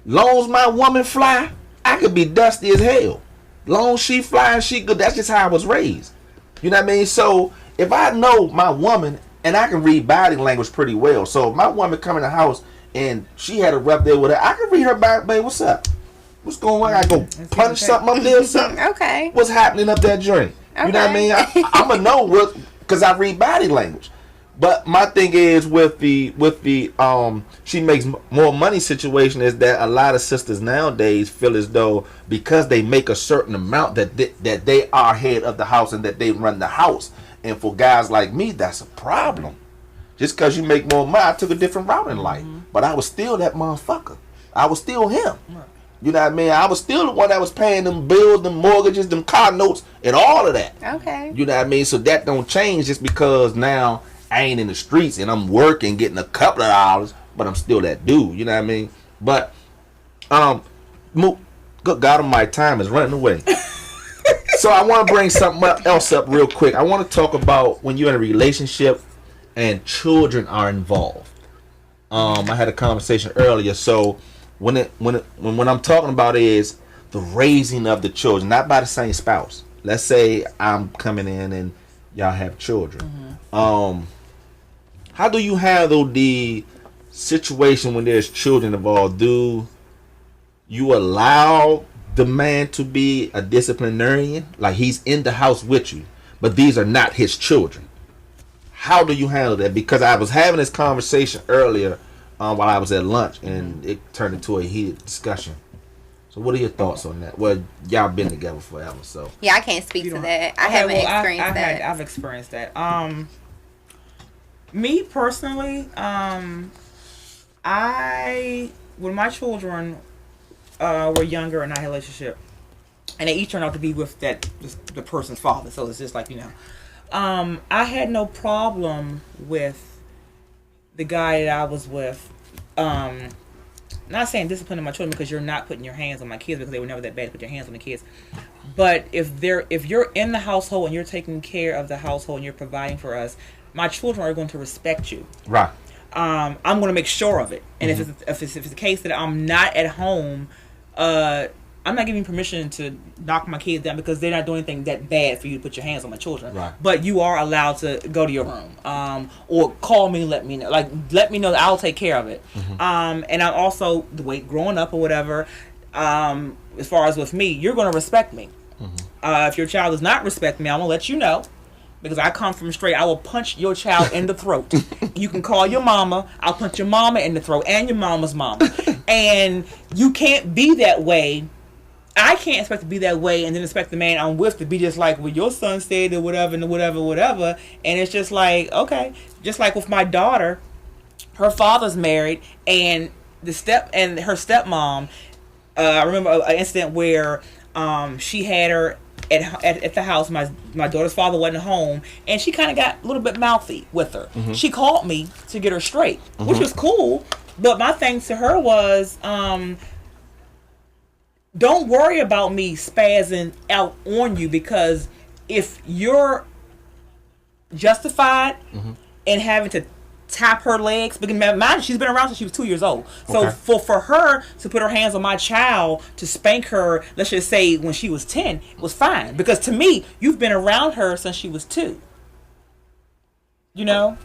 Long as my woman fly, I could be dusty as hell. Long as she fly and she good, that's just how I was raised. You know what I mean? So if I know my woman, and I can read body language pretty well, so if my woman come in the house and she had a rough day with her, I can read her back, babe, what's up? What's going on? I go punch something up there or something. Okay. What's happening up that joint? Okay. You know what I mean? I'm going to know what, because I read body language. But my thing is with the she makes more money situation is that a lot of sisters nowadays feel as though because they make a certain amount that they are head of the house and that they run the house. And for guys like me, that's a problem. Just because you make more money, I took a different route in life. But I was still that motherfucker. I was still him. You know what I mean? I was still the one that was paying them bills, them mortgages, them car notes, and all of that. Okay. You know what I mean? So that don't change just because now I ain't in the streets and I'm working, getting a couple of dollars, but I'm still that dude. You know what I mean? But, good God Almighty, time is running away. So I want to bring something else up real quick. I want to talk about when you're in a relationship and children are involved. I had a conversation earlier. So when I'm talking about is the raising of the children, not by the same spouse. Let's say I'm coming in and y'all have children. How do you handle the situation when there's children involved? Do you allow the man to be a disciplinarian? Like he's in the house with you, but these are not his children. How do you handle that? Because I was having this conversation earlier while I was at lunch, and it turned into a heated discussion. So what are your thoughts on that? Well, y'all been together forever, so. Yeah, I can't speak to that. I haven't experienced that. I've experienced that. Me personally, when my children were younger and I had a relationship, and they each turned out to be with the person's father, so it's just like, I had no problem with the guy that I was with. Not saying disciplining my children, because you're not putting your hands on my kids, because they were never that bad to put your hands on the kids. But if you're in the household and you're taking care of the household and you're providing for us, my children are going to respect you. Right. I'm going to make sure of it. And if it's the case that I'm not at home, I'm not giving you permission to knock my kids down because they're not doing anything that bad for you to put your hands on my children. Right. But you are allowed to go to your room, or call me, let me know. Like, let me know that I'll take care of it. And I'm also, the way growing up or whatever, as far as with me, you're going to respect me. If your child does not respect me, I'm going to let you know. Because I come from straight, I will punch your child in the throat. You can call your mama. I'll punch your mama in the throat and your mama's mama. And you can't be that way. I can't expect to be that way and then expect the man I'm with to be just like, well, your son said or whatever and whatever. And it's just like, okay. Just like with my daughter, her father's married, and her stepmom. I remember an incident where she had her at the house. My daughter's father wasn't home, and she kind of got a little bit mouthy with her. She called me to get her straight, which was cool. But my thing to her was, don't worry about me spazzing out on you, because if you're justified in having to tap her legs, because imagine she's been around since she was 2 years old. So for her to put her hands on my child to spank her, let's just say when she was 10, was fine. Because to me, you've been around her since she was 2. You know?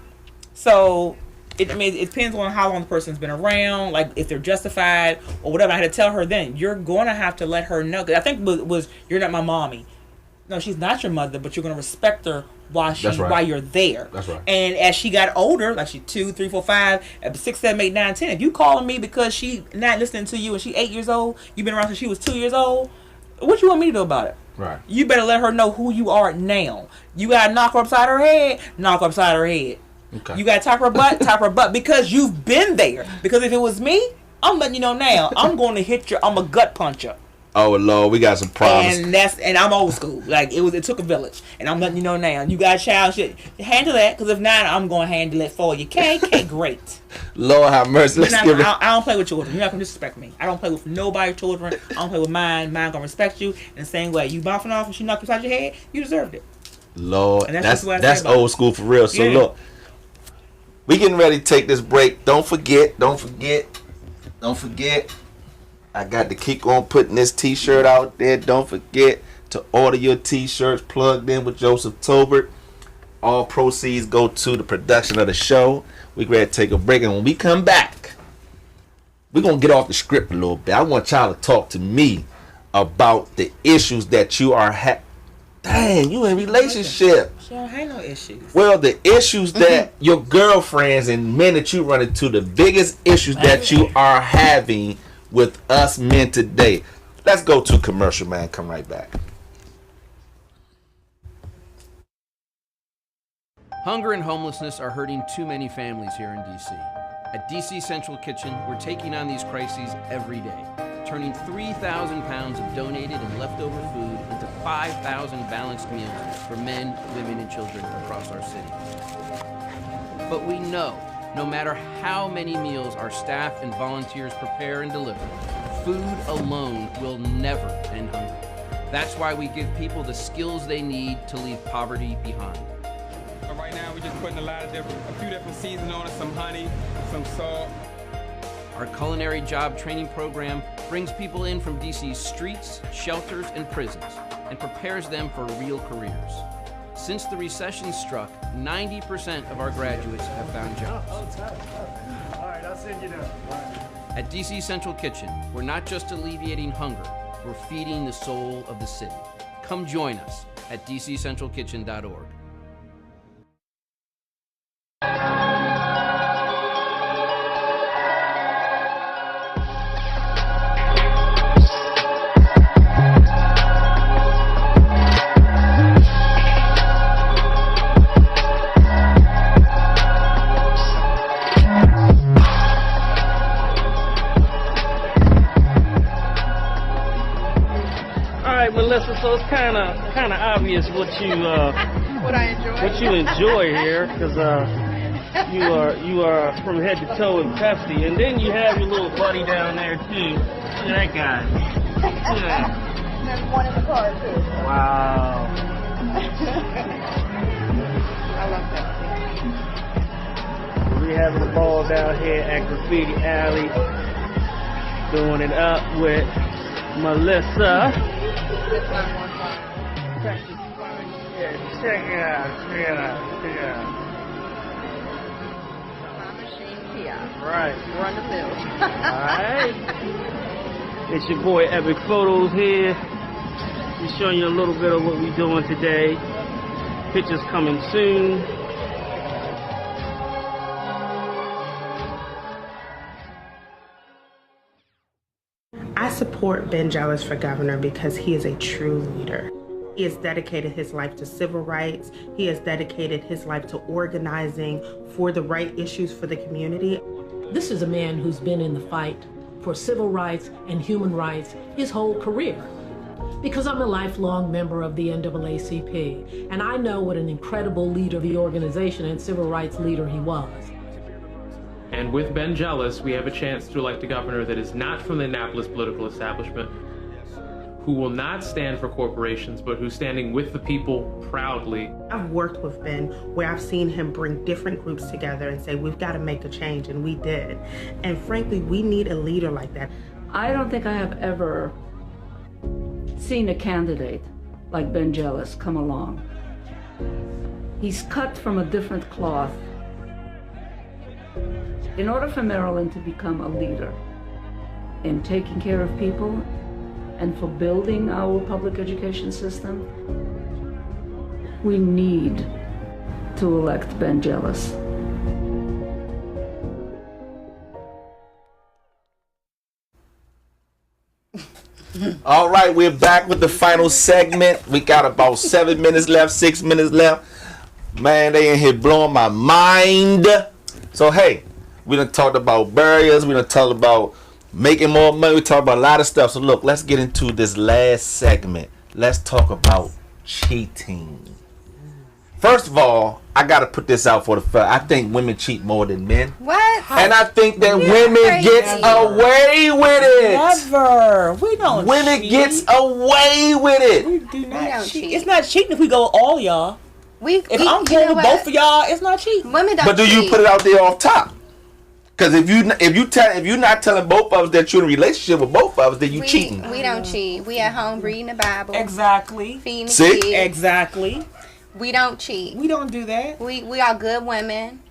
So it depends on how long the person's been around, like if they're justified or whatever. I had to tell her then, you're going to have to let her know. Cause I think it was you're not my mommy. No, she's not your mother, but you're going to respect her while you're there. That's right. And as she got older, like she 2, 3, 4, 5, 6, 7, 8, 9, 10, if you calling me because she not listening to you and she 8 years old, you've been around since she was 2 years old, what you want me to do about it? Right. You better let her know who you are now. You got to knock her upside her head, knock her upside her head. Okay. You got to tap her butt, tap her butt, because you've been there. Because if it was me, I'm letting you know now, I'm going to I'm a gut puncher. Oh Lord, we got some problems. And I'm old school. Like it took a village, and I'm letting you know now. You got a child, shit, handle that. Because if not, I'm going to handle it for you. Okay, great. Lord have mercy. I don't play with children. You're not going to disrespect me. I don't play with nobody's children. I don't play with mine. Mine going to respect you in the same way. You bouncing off and she knocked upside your head, you deserved it. Lord, and that's old school for real. So look, we getting ready to take this break. Don't forget. I got to keep on putting this t-shirt out there. Don't forget to order your t-shirts plugged in with Joseph Tolbert. All proceeds go to the production of the show. We're ready to take a break, and when we come back, we're going to get off the script a little bit. I want y'all to talk to me about the issues that you are Dang, you in a relationship. She don't have no issues. Well, the issues that your girlfriends and men that you run into, the biggest issues that you are having with us men today. Let's go to commercial, man. Come right back. Hunger and homelessness are hurting too many families here in DC. At DC Central Kitchen, we're taking on these crises every day, turning 3,000 pounds of donated and leftover food into 5,000 balanced meals for men, women, and children across our city. But we know, no matter how many meals our staff and volunteers prepare and deliver, food alone will never end hunger. That's why we give people the skills they need to leave poverty behind. Right now, we're just putting a few different seasons on it, some honey, some salt. Our culinary job training program brings people in from DC's streets, shelters, and prisons and prepares them for real careers. Since the recession struck, 90% of our graduates have found jobs. All right, I'll send you down. At DC Central Kitchen, we're not just alleviating hunger, we're feeding the soul of the city. Come join us at dccentralkitchen.org. Melissa, so it's kind of obvious what you enjoy here, because you are from head to toe in Pepsi, and then you have your little buddy down there too. Look at that guy. And there's one in the car too. Wow. I love that. We're having a ball down here at Graffiti Alley, doing it up with Melissa. Check it out. Right. Run the mill. Alright. It's your boy Epic Photos here. We're showing you a little bit of what we're doing today. Pictures coming soon. I support Ben Jealous for governor because he is a true leader. He has dedicated his life to civil rights. He has dedicated his life to organizing for the right issues for the community. This is a man who's been in the fight for civil rights and human rights his whole career. Because I'm a lifelong member of the NAACP, and I know what an incredible leader of the organization and civil rights leader he was. And with Ben Jealous, we have a chance to elect a governor that is not from the Annapolis political establishment, who will not stand for corporations, but who's standing with the people proudly. I've worked with Ben where I've seen him bring different groups together and say, we've got to make a change, and we did. And frankly, we need a leader like that. I don't think I have ever seen a candidate like Ben Jealous come along. He's cut from a different cloth. In order for Maryland to become a leader in taking care of people and for building our public education system, we need to elect Ben Jealous. All right, we're back with the final segment. We got about 7 minutes left, 6 minutes left. Man, they in here blowing my mind. So, hey, we done talked about barriers. We done talked about making more money. We talked about a lot of stuff. So, look, let's get into this last segment. Let's talk about cheating. First of all, I got to put this out for the fact. I think women cheat more than men. What? And I think that women gets away with it. Never. We don't Women cheat. gets away with it. We do not cheat. It's not cheating if we go all y'all. If I'm you cool know with both of y'all, it's not cheating. Women don't But do you cheat. put it out there off top? Because if you're not telling both of us that you're in a relationship with both of us, then you cheating. We don't cheat. We at home reading the Bible. Exactly. Feeding the See? kids. Exactly. We don't cheat. We don't do that. We are good women.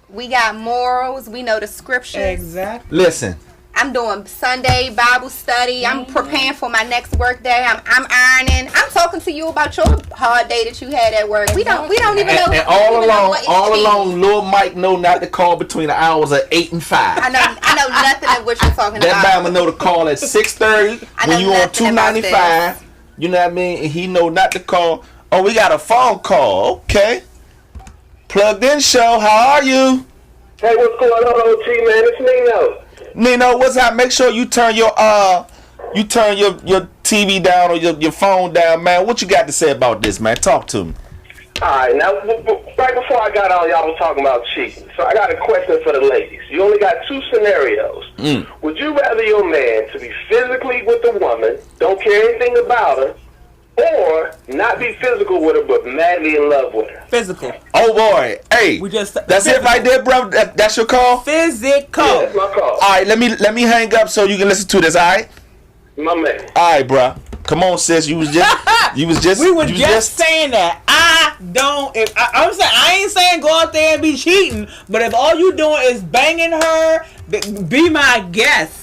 We got morals. We know the scriptures. Exactly. Listen. I'm doing Sunday Bible study. I'm preparing for my next work day. I'm ironing. I'm talking to you about your hard day that you had at work. We don't even know. And all along, Lord Mike know not to call between the hours of 8 and 5. I know nothing of what you're talking That about. Bama know to call at 6:30 when you on 295. You know what I mean? And he know not to call. Oh, we got a phone call. Okay. Plugged in show. How are you? Hey, what's going on, OT, man? It's Nino. Nino, what's up? Make sure you turn your TV down or your phone down, man. What you got to say about this, man? Talk to me. Alright, now, right before I got on, y'all was talking about cheating. So I got a question for the ladies. You only got 2 scenarios. Would you rather your man to be physically with the woman, don't care anything about her, or not be physical with her, but madly in love with her? Physical. Oh boy, hey, that's it right there, bro. That's your call. Physical. Yeah, that's my call. All right, let me hang up so you can listen to this. All right, my man. All right, bro. Come on, sis. We were just saying that. I'm saying I ain't saying go out there and be cheating, but if all you doing is banging her, be my guest.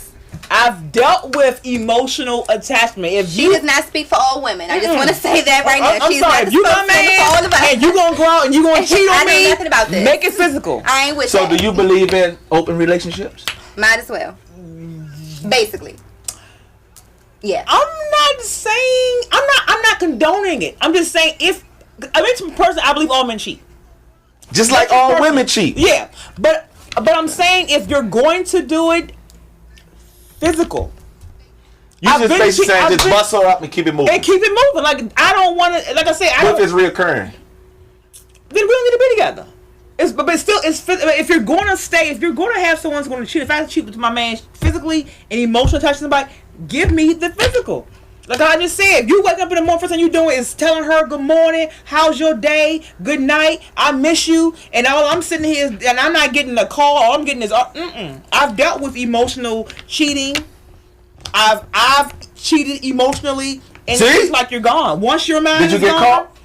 I've dealt with emotional attachment. If She does not speak for all women. I just want to say that right now. I'm She's sorry. not If you my for all of us. man and you gonna go out and you gonna cheat on I know me, nothing about this. make it physical. I ain't with So, that. do you believe in open relationships? Might as well. Basically. Yeah. I'm not condoning it. I'm just saying personally, I believe all men cheat. Just like all women cheat. Yeah, but I'm saying if you're going to do it, physical. You just basically saying just bust her up and keep it moving. And keep it moving. Like I don't want to. Like I said, What if it's reoccurring? Then we don't need to be together. But still, if you're going to stay, if you're going to have someone who's going to cheat, if I cheat with my man physically and emotionally attached to somebody, give me the physical. Like I just said, if you wake up in the morning, first thing you doing is telling her good morning, how's your day, good night, I miss you, and all I'm sitting here and I'm not getting a call, all I'm getting is I've dealt with emotional cheating I've cheated emotionally, and See? it's like you're gone. Once your mind Did you is get gone, caught?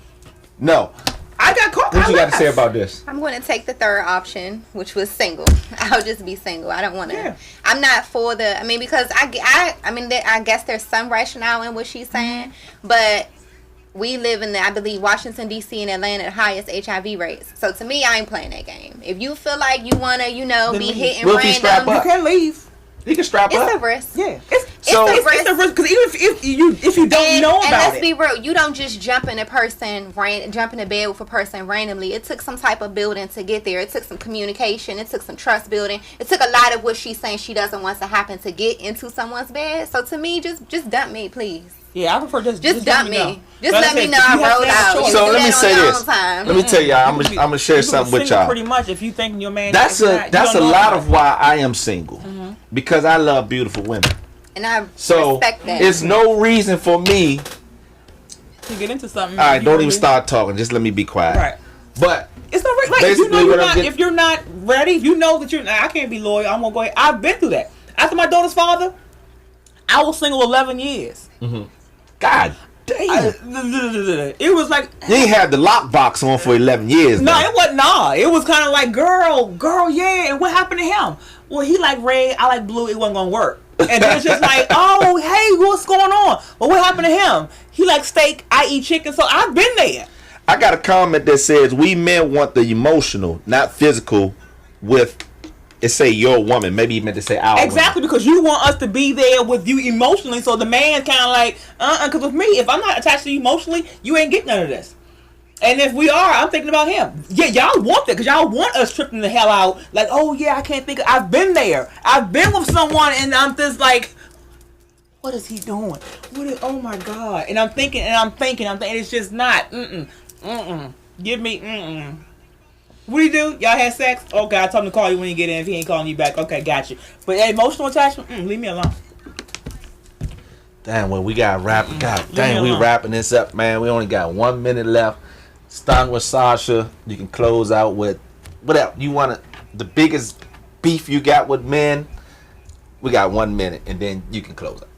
No. I got caught. What you got to say about this? I'm going to take the third option, which was single. I'll just be single. I don't want to. Yeah. I'm not for the. I mean, because I guess there's some rationale in what she's saying, but we live in I believe Washington D.C. and Atlanta the highest HIV rates. So to me, I ain't playing that game. If you feel like you wanna, be hitting random, you can leave. You can strap up. It's a risk. Yeah, it's a risk because even if you don't know about it. And let's be real, you don't just jump in a bed with a person randomly. It took some type of building to get there. It took some communication. It took some trust building. It took a lot of what she's saying she doesn't want to happen to get into someone's bed. So to me, just dump me, please. Yeah, I prefer just dump me. Just let me know I rolled out. So let me say this. Let me tell y'all. I'm gonna share something with y'all. Pretty much, if you think your man. That's a lot of why I am single, because I love beautiful women. And I respect that. It's no reason for me to get into something. All right, don't even start talking. Just let me be quiet. Right. But it's not right. Like, if you're not ready, if you know that I can't be loyal, I'm gonna go ahead. I've been through that. After my daughter's father, I was single 11 years. God damn. It was like you ain't had the lockbox on for 11 years. No, it wasn't. It was kind of like girl, yeah. And what happened to him? Well, he like red, I like blue. It wasn't gonna work. And then it's just like, oh, hey, what's going on? Well, what happened to him? He like steak, I eat chicken. So I've been there. I got a comment that says we men want the emotional, not physical. With it say your woman, maybe you meant to say our exactly woman. Because you want us to be there with you emotionally. So the man's kind of like, because with me, if I'm not attached to you emotionally, you ain't getting none of this. And if we are, I'm thinking about him. Yeah, y'all want that because y'all want us tripping the hell out. Like, oh yeah, I can't think. I've been there. I've been with someone, and I'm just like, what is he doing? Oh my god! And I'm thinking. It's just not. Give me. What do you do? Y'all had sex? Okay, I told him to call you when you get in. If he ain't calling you back, okay, got you. But emotional attachment, leave me alone. Damn, well, we got wrap. God dang, we wrapping this up, man. We only got 1 minute left. Starting with Sasha, you can close out with whatever you want. The biggest beef you got with men. We got 1 minute, and then you can close out.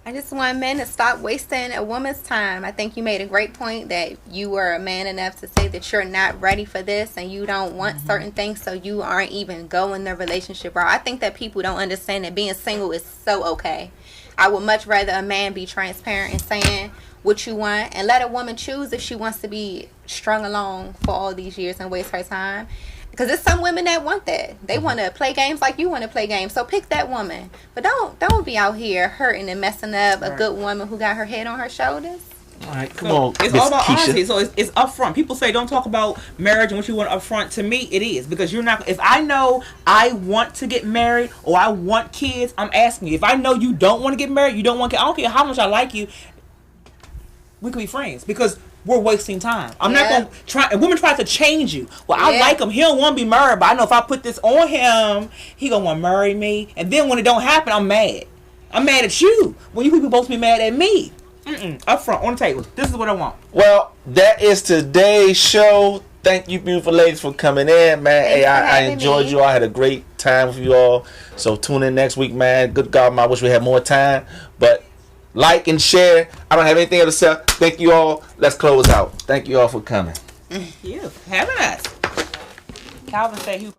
I just want men to stop wasting a woman's time. I think you made a great point that you were a man enough to say that you're not ready for this and you don't want certain things, so you aren't even going the relationship route. I think that people don't understand that being single is so okay. I would much rather a man be transparent and saying what you want and let a woman choose if she wants to be strung along for all these years and waste her time. Because there's some women that want that. They want to play games like you want to play games. So pick that woman. But don't be out here hurting and messing up a good woman who got her head on her shoulders. All right, come on. It's all about honesty. So it's upfront. People say don't talk about marriage and what you want upfront. To me, it is because you're not. If I know I want to get married or I want kids, I'm asking you. If I know you don't want to get married, you don't want kids, I don't care how much I like you. We could be friends because we're wasting time. I'm not going to try. A woman tries to change you. Well, I like him. He don't want to be married, but I know if I put this on him, he going to want to marry me. And then when it don't happen, I'm mad. I'm mad at you. When you people supposed to be mad at me. Up front, on the table. This is what I want. Well, that is today's show. Thank you, beautiful ladies, for coming in, man. Hey, I enjoyed you all. I had a great time with you all. So tune in next week, man. Good God, I wish we had more time. But like and share. I don't have anything else to say. Thank you all. Let's close out. Thank you all for coming. Thank you. Having us. Calvin said he